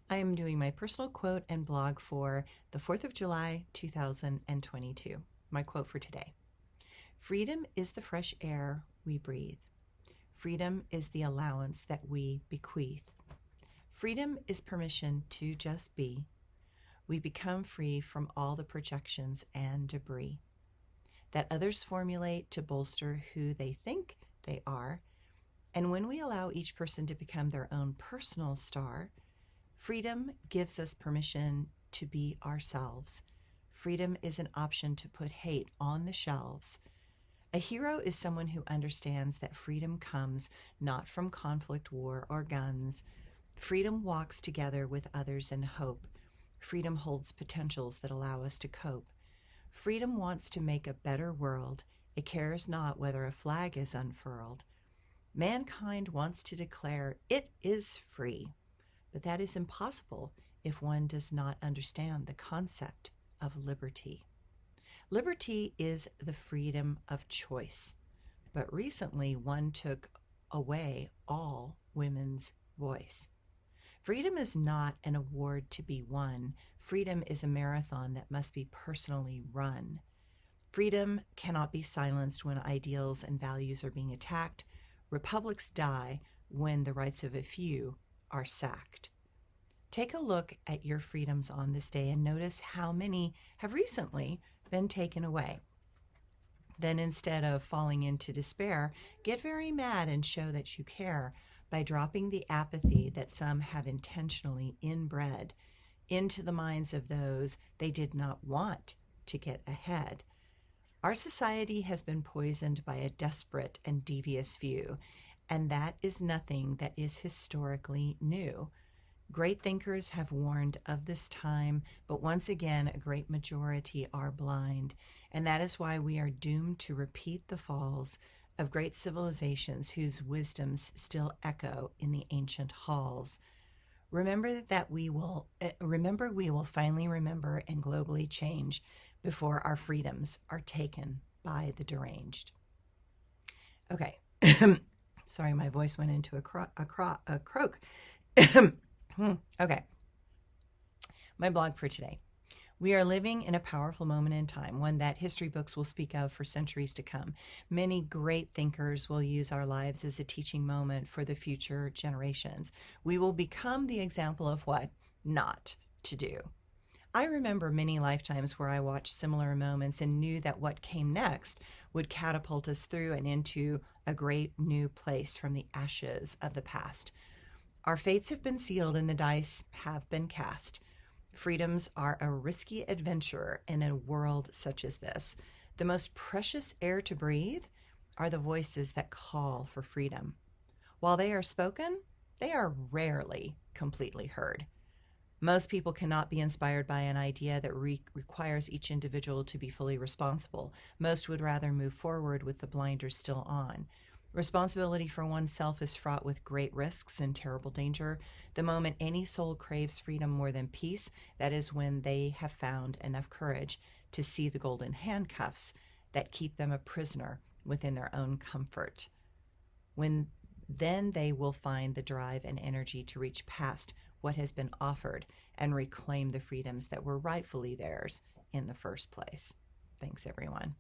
I am doing my personal quote and blog for the 4th of July, 2022. My quote for today: Freedom is the fresh air we breathe. Freedom is the allowance that we bequeath. Freedom is permission to just be. We become free from all the projections and debris that others formulate to bolster who they think they are. And when we allow each person to become their own personal star, freedom gives us permission to be ourselves. Freedom is an option to put hate on the shelves. A hero is someone who understands that freedom comes not from conflict, war, or guns. Freedom walks together with others in hope. Freedom holds potentials that allow us to cope. Freedom wants to make a better world. It cares not whether a flag is unfurled. Mankind wants to declare it is free, but that is impossible if one does not understand the concept of liberty. Liberty is the freedom of choice, but recently one took away all women's voice. Freedom is not an award to be won. Freedom is a marathon that must be personally run. Freedom cannot be silenced when ideals and values are being attacked. Republics die when the rights of a few are sacked. Take a look at your freedoms on this day and notice how many have recently been taken away. Then, instead of falling into despair, get very mad and show that you care by dropping the apathy that some have intentionally inbred into the minds of those they did not want to get ahead. Our society has been poisoned by a desperate and devious few, and that is nothing that is historically new. Great thinkers have warned of this time, but once again, a great majority are blind, and that is why we are doomed to repeat the falls of great civilizations whose wisdoms still echo in the ancient halls. Remember we will finally remember and globally change before our freedoms are taken by the deranged. Okay. Sorry, my voice went into a croak. Okay. My blog for today. We are living in a powerful moment in time, one that history books will speak of for centuries to come. Many great thinkers will use our lives as a teaching moment for the future generations. We will become the example of what not to do. I remember many lifetimes where I watched similar moments and knew that what came next would catapult us through and into a great new place from the ashes of the past. Our fates have been sealed and the dice have been cast. Freedoms are a risky adventure in a world such as this. The most precious air to breathe are the voices that call for freedom. While they are spoken, they are rarely completely heard. Most people cannot be inspired by an idea that requires each individual to be fully responsible. Most would rather move forward with the blinders still on. Responsibility for oneself is fraught with great risks and terrible danger. The moment any soul craves freedom more than peace, that is when they have found enough courage to see the golden handcuffs that keep them a prisoner within their own comfort. Then they will find the drive and energy to reach past what has been offered and reclaim the freedoms that were rightfully theirs in the first place. Thanks, everyone.